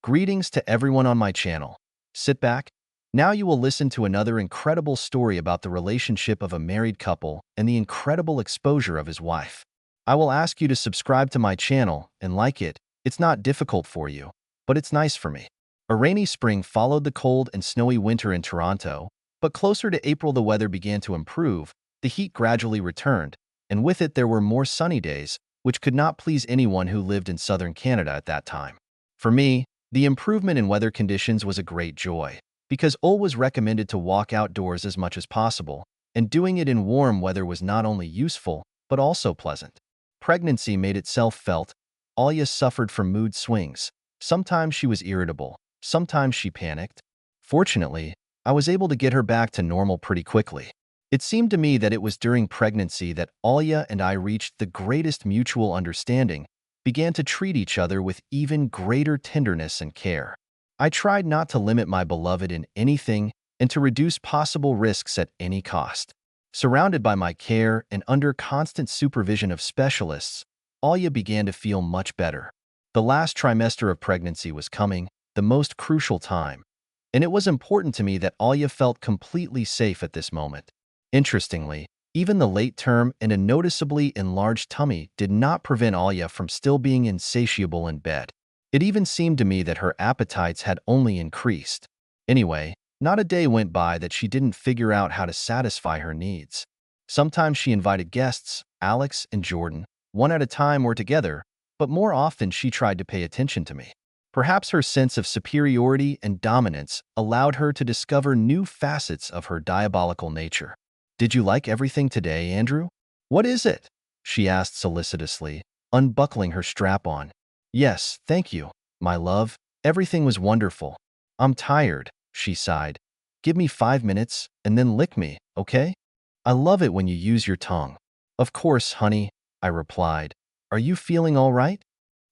Greetings to everyone on my channel. Sit back. Now you will listen to another incredible story about the relationship of a married couple and the incredible exposure of his wife. I will ask you to subscribe to my channel and like it. It's not difficult for you, but it's nice for me. A rainy spring followed the cold and snowy winter in Toronto, but closer to April the weather began to improve, the heat gradually returned, and with it there were more sunny days, which could not please anyone who lived in southern Canada at that time. For me, the improvement in weather conditions was a great joy, because always recommended to walk outdoors as much as possible, and doing it in warm weather was not only useful, but also pleasant. Pregnancy made itself felt. Alia suffered from mood swings. Sometimes she was irritable, sometimes she panicked. Fortunately, I was able to get her back to normal pretty quickly. It seemed to me that it was during pregnancy that Alia and I reached the greatest mutual understanding, began to treat each other with even greater tenderness and care. I tried not to limit my beloved in anything and to reduce possible risks at any cost. Surrounded by my care and under constant supervision of specialists, Alia began to feel much better. The last trimester of pregnancy was coming, the most crucial time, and it was important to me that Alia felt completely safe at this moment. Interestingly, even the late term and a noticeably enlarged tummy did not prevent Alia from still being insatiable in bed. It even seemed to me that her appetites had only increased. Anyway, not a day went by that she didn't figure out how to satisfy her needs. Sometimes she invited guests, Alex and Jordan, one at a time or together, but more often she tried to pay attention to me. Perhaps her sense of superiority and dominance allowed her to discover new facets of her diabolical nature. "Did you like everything today, Andrew? What is it?" she asked solicitously, unbuckling her strap-on. "Yes, thank you, my love. Everything was wonderful. I'm tired," she sighed. "Give me 5 minutes and then lick me, okay? I love it when you use your tongue." "Of course, honey," I replied. "Are you feeling all right?"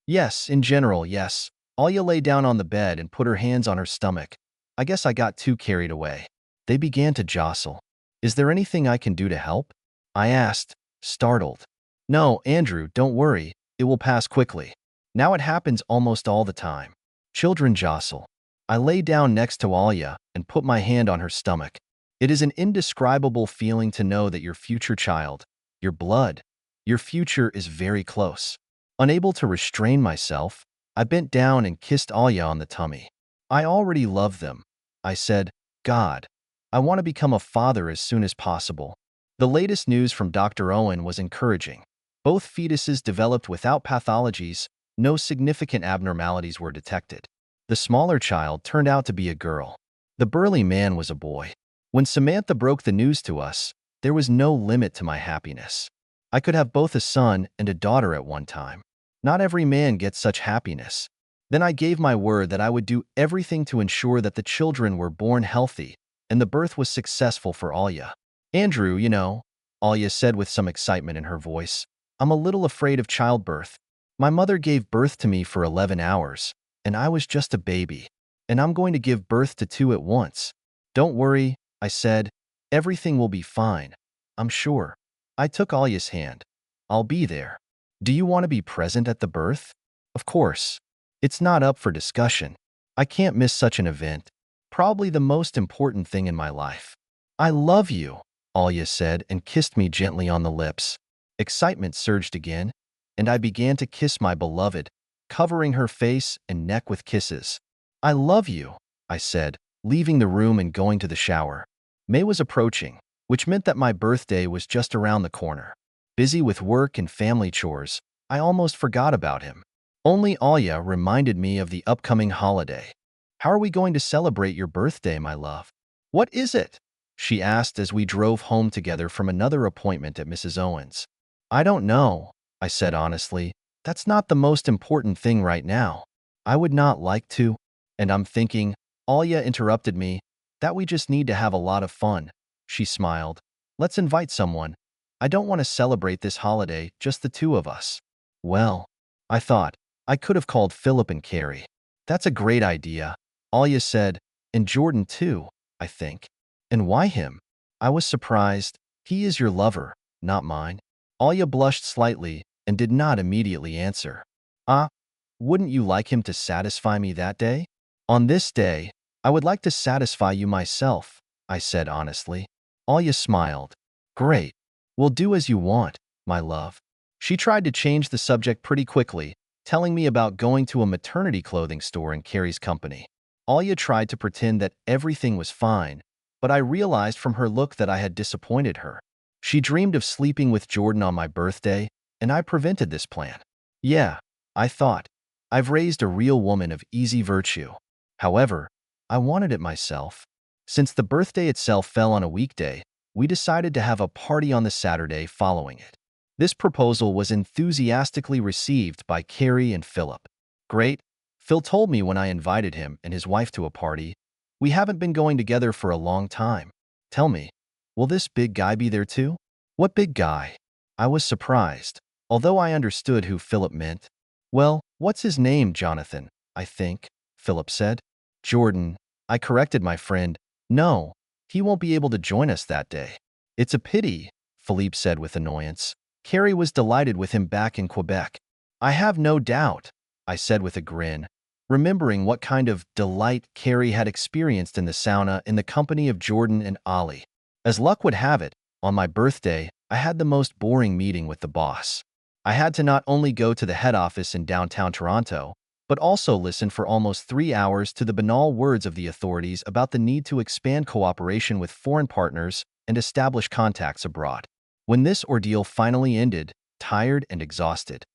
"Yes, in general, yes." Alia lay down on the bed and put her hands on her stomach. I guess I got too carried away. They began to jostle. "Is there anything I can do to help?" I asked, startled. "No, Andrew, don't worry. It will pass quickly. Now it happens almost all the time. Children jostle." I lay down next to Alia and put my hand on her stomach. It is an indescribable feeling to know that your future child, your blood, your future is very close. Unable to restrain myself, I bent down and kissed Alia on the tummy. "I already love them," I said. "God, I want to become a father as soon as possible." The latest news from Dr. Owen was encouraging. Both fetuses developed without pathologies. No significant abnormalities were detected. The smaller child turned out to be a girl. The burly man was a boy. When Samantha broke the news to us, there was no limit to my happiness. I could have both a son and a daughter at one time. Not every man gets such happiness. Then I gave my word that I would do everything to ensure that the children were born healthy and the birth was successful for Alia. "Andrew, you know," Alia said with some excitement in her voice, "I'm a little afraid of childbirth. My mother gave birth to me for 11 hours, and I was just a baby, and I'm going to give birth to 2 at once." "Don't worry," I said. "Everything will be fine, I'm sure." I took Alia's hand. "I'll be there. Do you want to be present at the birth?" "Of course. It's not up for discussion. I can't miss such an event. Probably the most important thing in my life." "I love you," Alia said and kissed me gently on the lips. Excitement surged again, and I began to kiss my beloved, covering her face and neck with kisses. "I love you," I said, leaving the room and going to the shower. May was approaching, which meant that my birthday was just around the corner. Busy with work and family chores, I almost forgot about him. Only Alia reminded me of the upcoming holiday. "How are we going to celebrate your birthday, my love?" "What is it?" she asked as we drove home together from another appointment at Mrs. Owen's. "I don't know," I said honestly. "That's not the most important thing right now. I would not like to." "And I'm thinking," Alia interrupted me, "that we just need to have a lot of fun." She smiled. "Let's invite someone. I don't want to celebrate this holiday, just the two of us." Well, I thought, I could have called Philip and Carrie. "That's a great idea," Alia said, "and Jordan too, I think." "And why him?" I was surprised. "He is your lover, not mine." Alia blushed slightly and did not immediately answer. "Ah, Wouldn't you like him to satisfy me that day? On this day, I would like to satisfy you myself, I said honestly. Alya smiled. Great. We'll do as you want, my love. She tried to change the subject pretty quickly, telling me about going to a maternity clothing store in Carrie's company. Alya tried to pretend that everything was fine, but I realized from her look that I had disappointed her. She dreamed of sleeping with Jordan on my birthday, and I prevented this plan. Yeah, I thought, I've raised a real woman of easy virtue. However, I wanted it myself. Since the birthday itself fell on a weekday, we decided to have a party on the Saturday following it. This proposal was enthusiastically received by Carrie and Philip. Great, Phil told me when I invited him and his wife to a party. We haven't been going together for a long time. Tell me, will this big guy be there too? What big guy? I was surprised, although I understood who Philip meant. Well, what's his name, Jonathan, I think, Philip said. Jordan, I corrected my friend. No, he won't be able to join us that day. It's a pity, Philippe said with annoyance. Carrie was delighted with him back in Quebec. I have no doubt, I said with a grin, remembering what kind of delight Carrie had experienced in the sauna in the company of Jordan and Ollie. As luck would have it, on my birthday, I had the most boring meeting with the boss. I had to not only go to the head office in downtown Toronto, but also listen for almost 3 hours to the banal words of the authorities about the need to expand cooperation with foreign partners and establish contacts abroad. When this ordeal finally ended, tired and exhausted,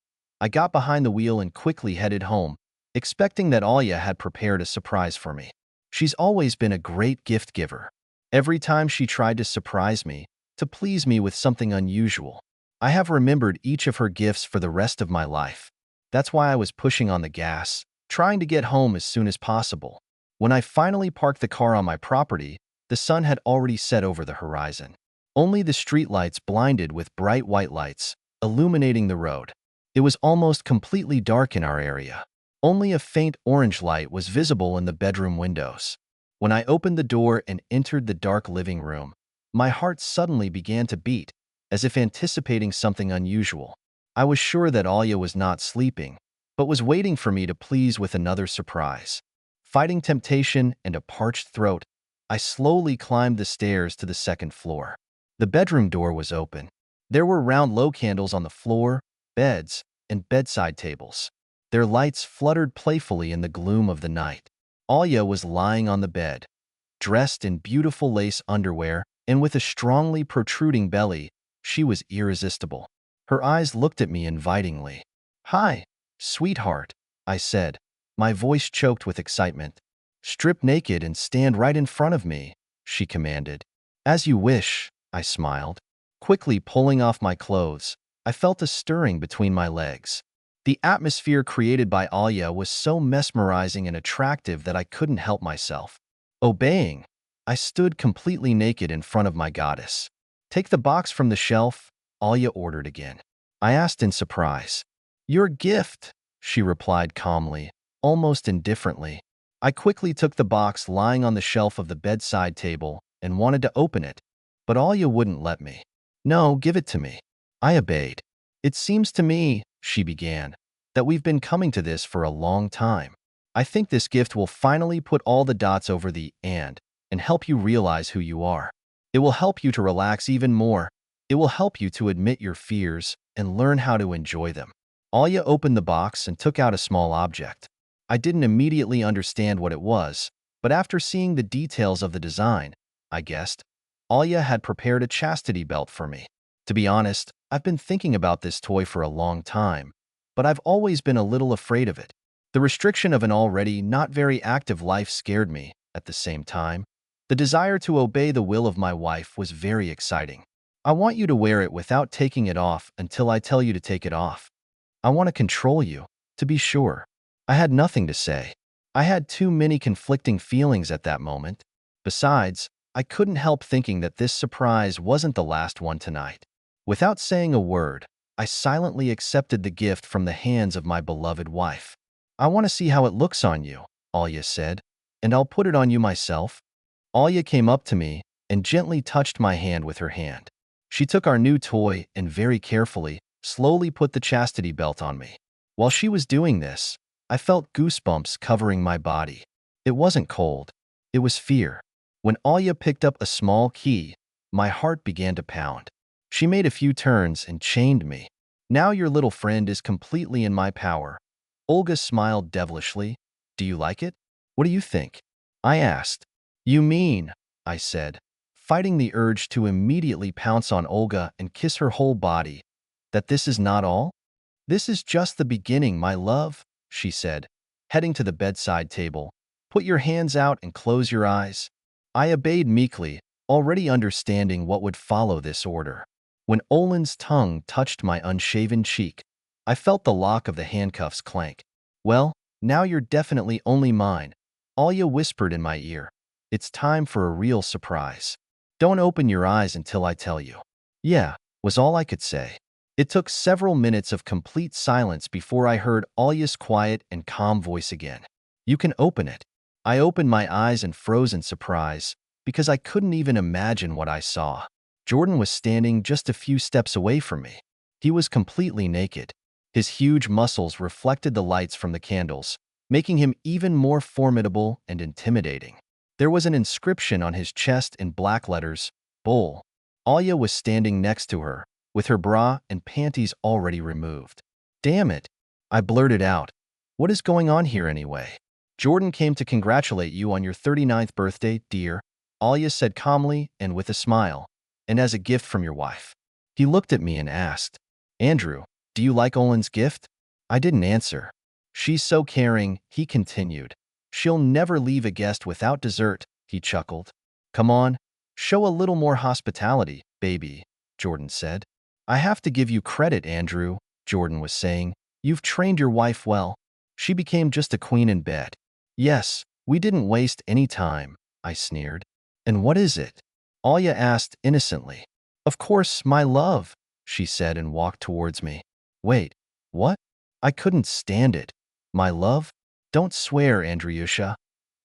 I got behind the wheel and quickly headed home, expecting that Alya had prepared a surprise for me. She's always been a great gift giver. Every time she tried to surprise me, to please me with something unusual, I have remembered each of her gifts for the rest of my life. That's why I was pushing on the gas, trying to get home as soon as possible. When I finally parked the car on my property, the sun had already set over the horizon. Only the streetlights blinded with bright white lights, illuminating the road. It was almost completely dark in our area. Only a faint orange light was visible in the bedroom windows. When I opened the door and entered the dark living room, my heart suddenly began to beat, as if anticipating something unusual. I was sure that Alya was not sleeping, but was waiting for me to please with another surprise. Fighting temptation and a parched throat, I slowly climbed the stairs to the second floor. The bedroom door was open. There were round low candles on the floor, beds, and bedside tables. Their lights fluttered playfully in the gloom of the night. Alya was lying on the bed, dressed in beautiful lace underwear, and with a strongly protruding belly. She was irresistible. Her eyes looked at me invitingly. Hi, sweetheart, I said, my voice choked with excitement. Strip naked and stand right in front of me, she commanded. As you wish, I smiled. Quickly pulling off my clothes, I felt a stirring between my legs. The atmosphere created by Alya was so mesmerizing and attractive that I couldn't help myself. Obeying, I stood completely naked in front of my goddess. Take the box from the shelf, Alya ordered again. I asked in surprise. Your gift, she replied calmly, almost indifferently. I quickly took the box lying on the shelf of the bedside table and wanted to open it, but Alya wouldn't let me. No, give it to me. I obeyed. It seems to me, she began, that we've been coming to this for a long time. I think this gift will finally put all the dots over the and help you realize who you are. It will help you to relax even more. It will help you to admit your fears and learn how to enjoy them. Alya opened the box and took out a small object. I didn't immediately understand what it was, but after seeing the details of the design, I guessed. Alya had prepared a chastity belt for me. To be honest, I've been thinking about this toy for a long time, but I've always been a little afraid of it. The restriction of an already not very active life scared me. At the same time, the desire to obey the will of my wife was very exciting. I want you to wear it without taking it off until I tell you to take it off. I want to control you, to be sure. I had nothing to say. I had too many conflicting feelings at that moment. Besides, I couldn't help thinking that this surprise wasn't the last one tonight. Without saying a word, I silently accepted the gift from the hands of my beloved wife. I want to see how it looks on you, Alya said, and I'll put it on you myself. Alya came up to me and gently touched my hand with her hand. She took our new toy and very carefully, slowly put the chastity belt on me. While she was doing this, I felt goosebumps covering my body. It wasn't cold. It was fear. When Alya picked up a small key, my heart began to pound. She made a few turns and chained me. Now your little friend is completely in my power. Olga smiled devilishly. Do you like it? What do you think? I asked. You mean, I said, fighting the urge to immediately pounce on Olga and kiss her whole body, that this is not all? This is just the beginning, my love, she said, heading to the bedside table. Put your hands out and close your eyes. I obeyed meekly, already understanding what would follow this order. When Olin's tongue touched my unshaven cheek, I felt the lock of the handcuffs clank. Well, now you're definitely only mine, Alya whispered in my ear. It's time for a real surprise. Don't open your eyes until I tell you. Yeah, was all I could say. It took several minutes of complete silence before I heard Alya's quiet and calm voice again. You can open it. I opened my eyes and froze in surprise, because I couldn't even imagine what I saw. Jordan was standing just a few steps away from me. He was completely naked. His huge muscles reflected the lights from the candles, making him even more formidable and intimidating. There was an inscription on his chest in black letters, Bull. Alya was standing next to her, with her bra and panties already removed. Damn it, I blurted out. What is going on here anyway? Jordan came to congratulate you on your 39th birthday, dear, Alya said calmly and with a smile, and as a gift from your wife. He looked at me and asked, Andrew, do you like Olin's gift? I didn't answer. She's so caring, he continued. She'll never leave a guest without dessert, he chuckled. Come on, show a little more hospitality, baby, Jordan said. I have to give you credit, Andrew, Jordan was saying. You've trained your wife well. She became just a queen in bed. Yes, we didn't waste any time, I sneered. And what is it? Alya asked innocently. Of course, my love, she said and walked towards me. Wait, what? I couldn't stand it. My love? Don't swear, Andreyusha.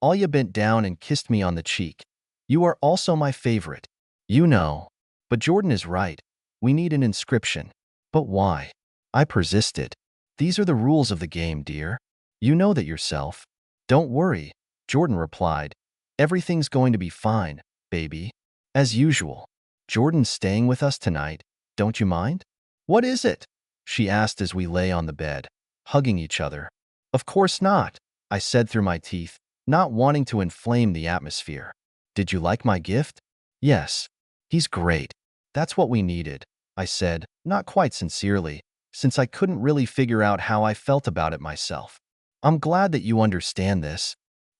Alya bent down and kissed me on the cheek. You are also my favorite. You know. But Jordan is right. We need an inscription. But why? I persisted. These are the rules of the game, dear. You know that yourself. Don't worry, Jordan replied. Everything's going to be fine, baby. As usual. Jordan's staying with us tonight. Don't you mind? What is it? She asked as we lay on the bed, hugging each other. Of course not, I said through my teeth, not wanting to inflame the atmosphere. Did you like my gift? Yes. He's great. That's what we needed, I said, not quite sincerely, since I couldn't really figure out how I felt about it myself. I'm glad that you understand this.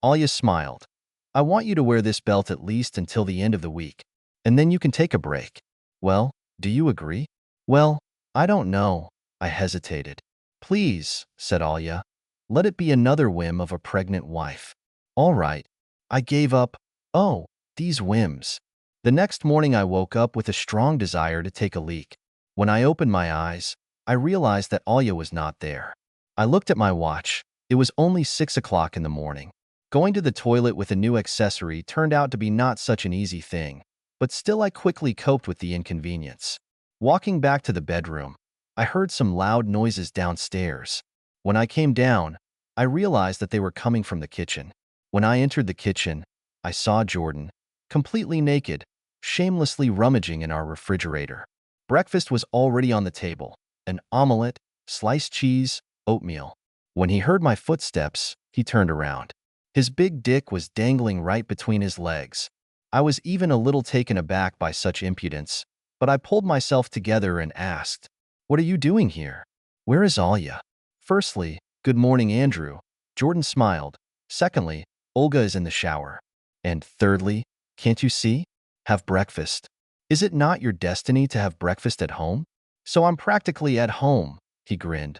Alya smiled. I want you to wear this belt at least until the end of the week, and then you can take a break. Well, do you agree? Well, I don't know, I hesitated. Please, said Alya. Let it be another whim of a pregnant wife. All right. I gave up. Oh, these whims. The next morning I woke up with a strong desire to take a leak. When I opened my eyes, I realized that Alya was not there. I looked at my watch. It was only 6 o'clock in the morning. Going to the toilet with a new accessory turned out to be not such an easy thing, but still I quickly coped with the inconvenience. Walking back to the bedroom, I heard some loud noises downstairs. When I came down, I realized that they were coming from the kitchen. When I entered the kitchen, I saw Jordan, completely naked, shamelessly rummaging in our refrigerator. Breakfast was already on the table, an omelette, sliced cheese, oatmeal. When he heard my footsteps, he turned around. His big dick was dangling right between his legs. I was even a little taken aback by such impudence, but I pulled myself together and asked, What are you doing here? Where is Alya? Firstly, good morning, Andrew. Jordan smiled. Secondly, Olga is in the shower. And thirdly, can't you see? Have breakfast. Is it not your destiny to have breakfast at home? So I'm practically at home, he grinned.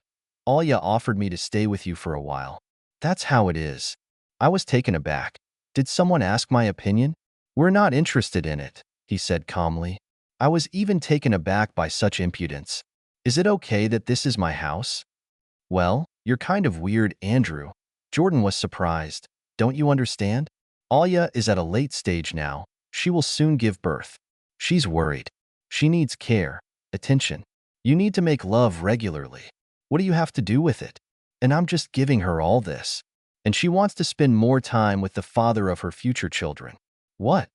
Alya offered me to stay with you for a while. That's how it is. I was taken aback. Did someone ask my opinion? We're not interested in it, he said calmly. I was even taken aback by such impudence. Is it okay that this is my house? Well, you're kind of weird, Andrew. Jordan was surprised. Don't you understand? Alya is at a late stage now. She will soon give birth. She's worried. She needs care, attention. You need to make love regularly. What do you have to do with it? and I'm just giving her all this. And she wants to spend more time with the father of her future children. What?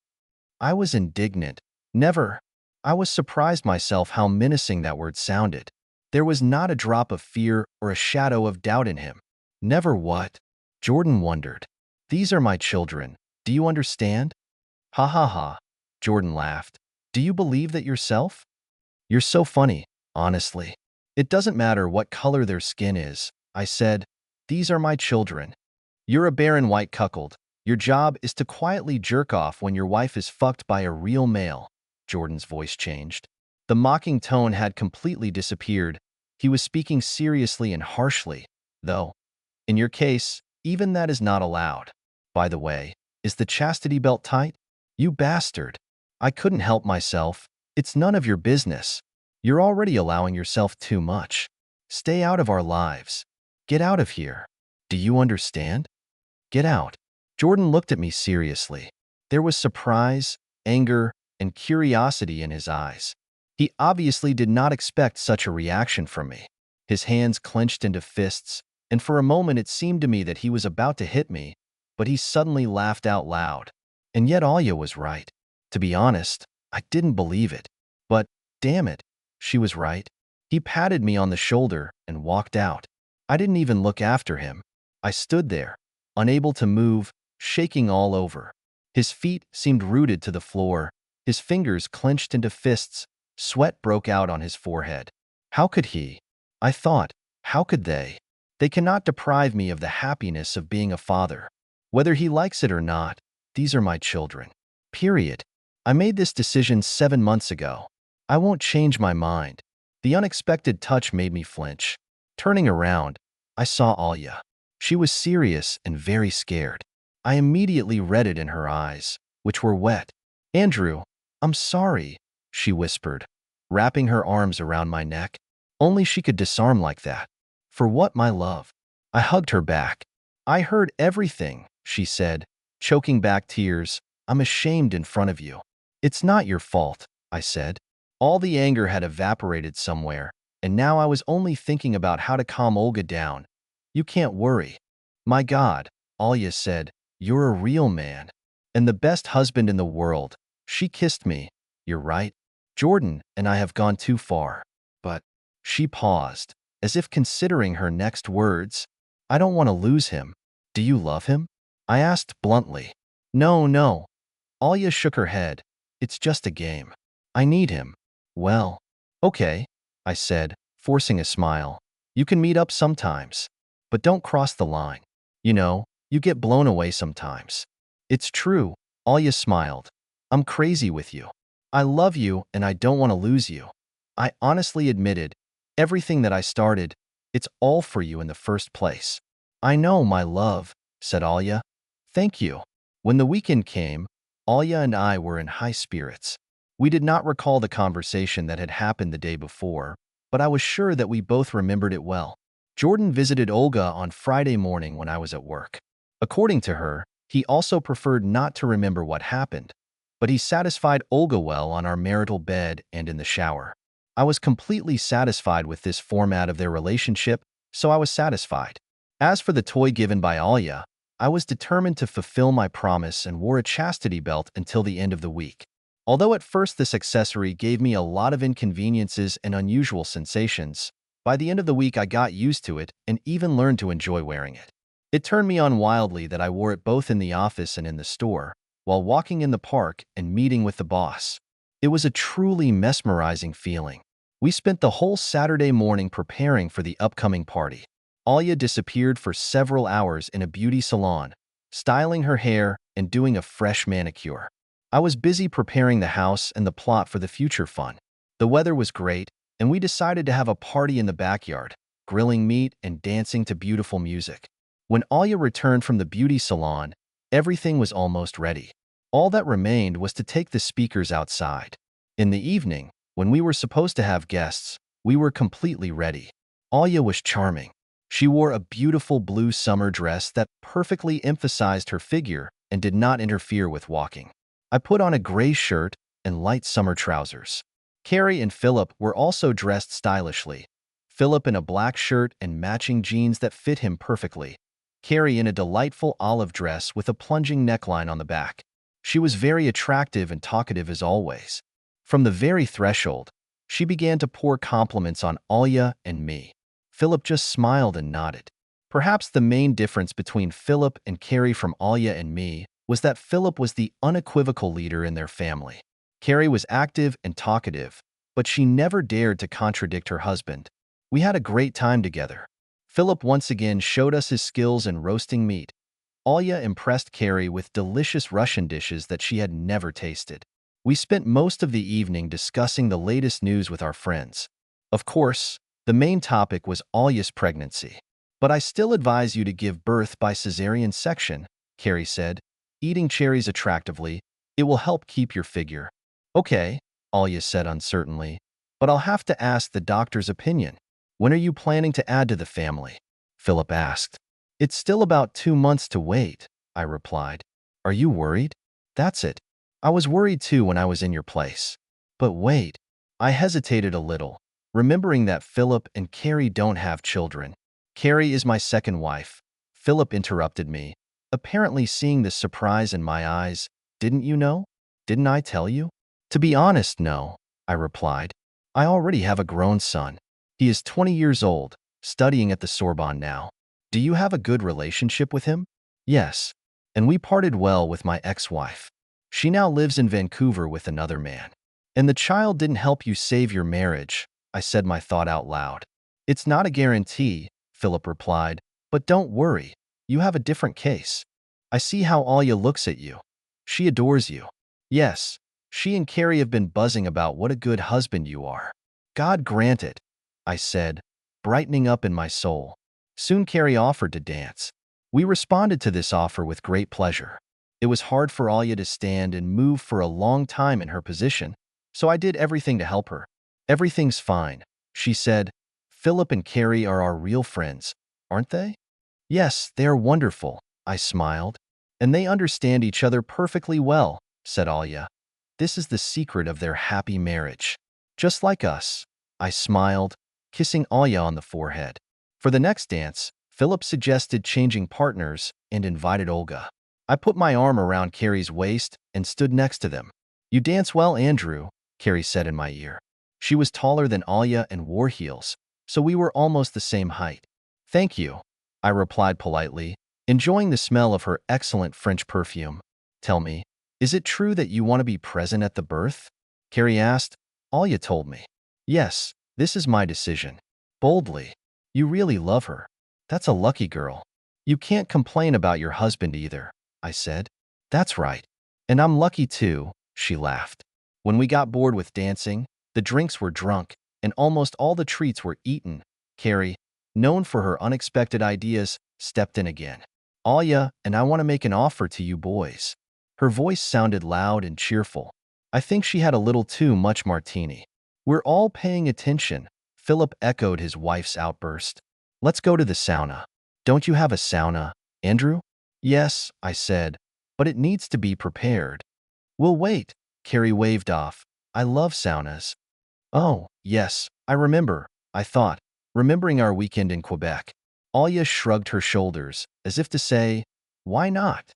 I was indignant. Never. I was surprised myself how menacing that word sounded. There was not a drop of fear or a shadow of doubt in him. Never what? Jordan wondered. These are my children. Do you understand? Ha ha ha. Jordan laughed. Do you believe that yourself? You're so funny, honestly. It doesn't matter what color their skin is, I said. These are my children. You're a barren white cuckold. Your job is to quietly jerk off when your wife is fucked by a real male. Jordan's voice changed. The mocking tone had completely disappeared. He was speaking seriously and harshly, though. In your case, even that is not allowed. By the way, is the chastity belt tight? You bastard. I couldn't help myself. It's none of your business. You're already allowing yourself too much. Stay out of our lives. Get out of here. Do you understand? Get out. Jordan looked at me seriously. There was surprise, anger, and curiosity in his eyes. He obviously did not expect such a reaction from me. His hands clenched into fists, and for a moment it seemed to me that he was about to hit me, but he suddenly laughed out loud. And yet Alya was right. To be honest, I didn't believe it. But, damn it, she was right. He patted me on the shoulder and walked out. I didn't even look after him. I stood there, unable to move, shaking all over. His feet seemed rooted to the floor. His fingers clenched into fists. Sweat broke out on his forehead. How could he? I thought, how could they? They cannot deprive me of the happiness of being a father. Whether he likes it or not, these are my children. Period. I made this decision 7 months ago. I won't change my mind. The unexpected touch made me flinch. Turning around, I saw Alya. She was serious and very scared. I immediately read it in her eyes, which were wet. Andrew, I'm sorry, she whispered, wrapping her arms around my neck. Only she could disarm like that. For what, my love? I hugged her back. I heard everything, she said, choking back tears. I'm ashamed in front of you. It's not your fault, I said. All the anger had evaporated somewhere, and now I was only thinking about how to calm Olga down. You can't worry. My God, Alya said, you're a real man. And the best husband in the world. She kissed me. You're right. Jordan and I have gone too far. But she paused, as if considering her next words. I don't want to lose him. Do you love him? I asked bluntly. No, no. Alya shook her head. It's just a game. I need him. Well, okay, I said, forcing a smile. You can meet up sometimes. But don't cross the line. You know, you get blown away sometimes. It's true, Alya smiled. I'm crazy with you. I love you and I don't want to lose you. I honestly admitted, everything that I started, it's all for you in the first place. I know, my love, said Alya. Thank you. When the weekend came, Alya and I were in high spirits. We did not recall the conversation that had happened the day before, but I was sure that we both remembered it well. Jordan visited Olga on Friday morning when I was at work. According to her, he also preferred not to remember what happened, but he satisfied Olga well on our marital bed and in the shower. I was completely satisfied with this format of their relationship, so I was satisfied. As for the toy given by Alya, I was determined to fulfill my promise and wore a chastity belt until the end of the week. Although at first this accessory gave me a lot of inconveniences and unusual sensations, by the end of the week I got used to it and even learned to enjoy wearing it. It turned me on wildly that I wore it both in the office and in the store, while walking in the park and meeting with the boss. It was a truly mesmerizing feeling. We spent the whole Saturday morning preparing for the upcoming party. Alya disappeared for several hours in a beauty salon, styling her hair and doing a fresh manicure. I was busy preparing the house and the plot for the future fun. The weather was great, and we decided to have a party in the backyard, grilling meat and dancing to beautiful music. When Alya returned from the beauty salon, everything was almost ready. All that remained was to take the speakers outside. In the evening, when we were supposed to have guests, we were completely ready. Alya was charming. She wore a beautiful blue summer dress that perfectly emphasized her figure and did not interfere with walking. I put on a gray shirt and light summer trousers. Carrie and Philip were also dressed stylishly. Philip in a black shirt and matching jeans that fit him perfectly. Carrie in a delightful olive dress with a plunging neckline on the back. She was very attractive and talkative as always. From the very threshold, she began to pour compliments on Alya and me. Philip just smiled and nodded. Perhaps the main difference between Philip and Carrie from Alya and me was that Philip was the unequivocal leader in their family. Carrie was active and talkative, but she never dared to contradict her husband. We had a great time together. Philip once again showed us his skills in roasting meat. Alya impressed Carrie with delicious Russian dishes that she had never tasted. We spent most of the evening discussing the latest news with our friends. Of course, the main topic was Alya's pregnancy. But I still advise you to give birth by cesarean section, Carrie said, eating cherries attractively. It will help keep your figure. Okay, Alya said uncertainly, but I'll have to ask the doctor's opinion. When are you planning to add to the family? Philip asked. It's still about 2 months to wait, I replied. Are you worried? That's it. I was worried too when I was in your place. But wait. I hesitated a little, remembering that Philip and Carrie don't have children. Carrie is my second wife. Philip interrupted me, apparently seeing the surprise in my eyes. Didn't you know? Didn't I tell you? To be honest, no, I replied. I already have a grown son. He is 20 years old, studying at the Sorbonne now. Do you have a good relationship with him? Yes, and we parted well with my ex-wife. She now lives in Vancouver with another man. And the child didn't help you save your marriage, I said my thought out loud. It's not a guarantee, Philip replied, but don't worry, you have a different case. I see how Alya looks at you. She adores you. Yes, she and Carrie have been buzzing about what a good husband you are. God grant it, I said, brightening up in my soul. Soon Carrie offered to dance. We responded to this offer with great pleasure. It was hard for Alya to stand and move for a long time in her position, so I did everything to help her. Everything's fine, she said. Philip and Carrie are our real friends, aren't they? Yes, they are wonderful, I smiled. And they understand each other perfectly well, said Alya. This is the secret of their happy marriage. Just like us, I smiled, kissing Alya on the forehead. For the next dance, Philip suggested changing partners and invited Olga. I put my arm around Carrie's waist and stood next to them. You dance well, Andrew, Carrie said in my ear. She was taller than Alya and wore heels, so we were almost the same height. Thank you, I replied politely, enjoying the smell of her excellent French perfume. Tell me, is it true that you want to be present at the birth? Carrie asked. Alya told me. Yes, this is my decision. Boldly. You really love her. That's a lucky girl. You can't complain about your husband either, I said. That's right. And I'm lucky too, she laughed. When we got bored with dancing, the drinks were drunk, and almost all the treats were eaten. Carrie, known for her unexpected ideas, stepped in again. Alya, and I want to make an offer to you boys. Her voice sounded loud and cheerful. I think she had a little too much martini. We're all paying attention, Philip echoed his wife's outburst. Let's go to the sauna. Don't you have a sauna, Andrew? Yes, I said, but it needs to be prepared. We'll wait, Carrie waved off. I love saunas. Oh, yes, I remember, I thought, remembering our weekend in Quebec. Alya shrugged her shoulders, as if to say, why not?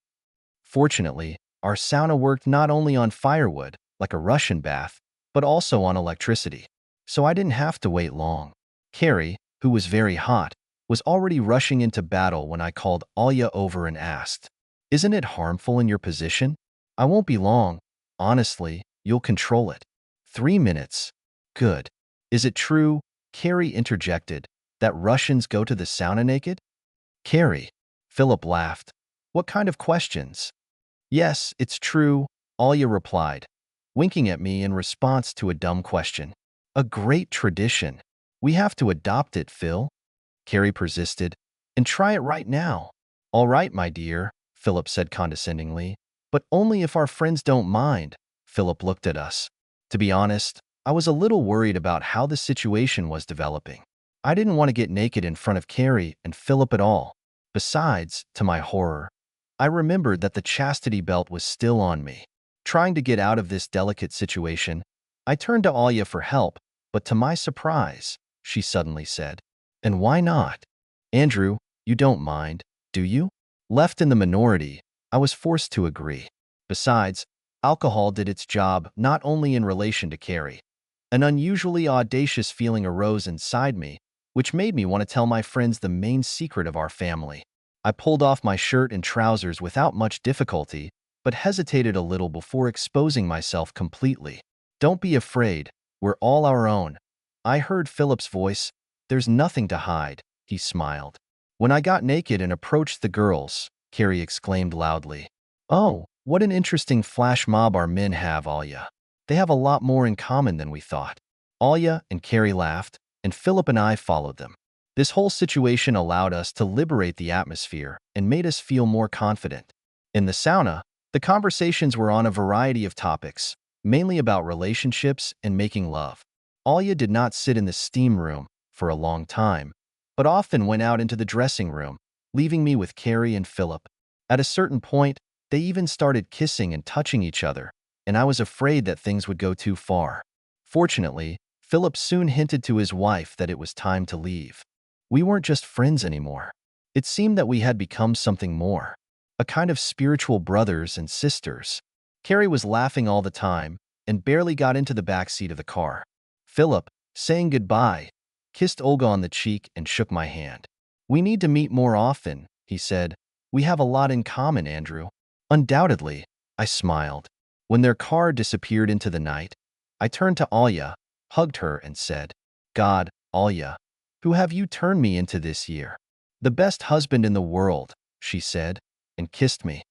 Fortunately, our sauna worked not only on firewood, like a Russian bath, but also on electricity. So I didn't have to wait long. Carrie, who was very hot, was already rushing into battle when I called Alya over and asked, Isn't it harmful in your position? I won't be long. Honestly, you'll control it. 3 minutes. Good. Is it true, Carrie interjected, that Russians go to the sauna naked? Carrie. Philip laughed. What kind of questions? Yes, it's true, Alya replied, winking at me in response to a dumb question. A great tradition. We have to adopt it, Phil. Carrie persisted. And try it right now. All right, my dear, Philip said condescendingly. But only if our friends don't mind. Philip looked at us. To be honest, I was a little worried about how the situation was developing. I didn't want to get naked in front of Carrie and Philip at all. Besides, to my horror, I remembered that the chastity belt was still on me. Trying to get out of this delicate situation, I turned to Alya for help, but to my surprise, she suddenly said. And why not? Andrew, you don't mind, do you? Left in the minority, I was forced to agree. Besides, alcohol did its job not only in relation to Carrie. An unusually audacious feeling arose inside me, which made me want to tell my friends the main secret of our family. I pulled off my shirt and trousers without much difficulty, but hesitated a little before exposing myself completely. Don't be afraid, we're all our own. I heard Philip's voice. There's nothing to hide, he smiled. When I got naked and approached the girls, Carrie exclaimed loudly. Oh, what an interesting flash mob our men have, Alia. They have a lot more in common than we thought. Alia and Carrie laughed, and Philip and I followed them. This whole situation allowed us to liberate the atmosphere and made us feel more confident. In the sauna, the conversations were on a variety of topics, mainly about relationships and making love. Alia did not sit in the steam room for a long time, but often went out into the dressing room, leaving me with Carrie and Philip. At a certain point, they even started kissing and touching each other, and I was afraid that things would go too far. Fortunately, Philip soon hinted to his wife that it was time to leave. We weren't just friends anymore. It seemed that we had become something more, a kind of spiritual brothers and sisters. Carrie was laughing all the time and barely got into the back seat of the car. Philip, saying goodbye, kissed Olga on the cheek and shook my hand. We need to meet more often, he said. We have a lot in common, Andrew. Undoubtedly, I smiled. When their car disappeared into the night, I turned to Alia, hugged her, and said, God, Alia, who have you turned me into this year? The best husband in the world, she said, and kissed me.